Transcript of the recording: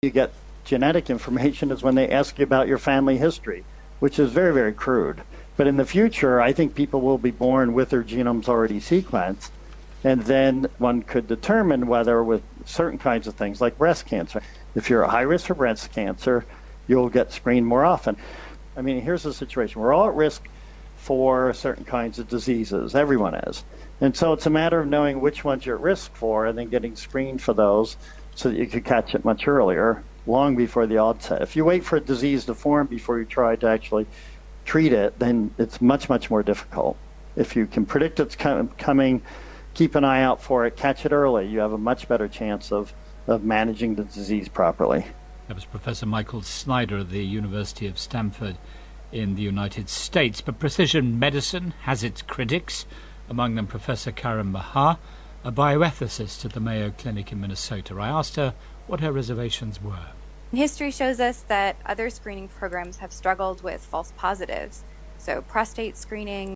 you get genetic information is when they ask you about your family history, which is very, very crude. But in the future, I think people will be born with their genomes already sequenced, and then one could determine whether with certain kinds of things like breast cancer, if you're at high risk for breast cancer, you'll get screened more often. I mean, here's the situation. We're all at risk for certain kinds of diseases. Everyone is. And so it's a matter of knowing which ones you're at risk for and then getting screened for those so that you could catch it much earlier, long before the onset. If you wait for a disease to form before you try to actually treat it, then it's much, much more difficult. If you can predict it's coming, keep an eye out for it, catch it early, you have a much better chance of managing the disease properly. That was Professor Michael Snyder of the University of Stanford in the United States. But precision medicine has its critics, among them Professor Karen Mahar, a bioethicist at the Mayo Clinic in Minnesota. I asked her what her reservations were. History shows us that other screening programs have struggled with false positives. So prostate screening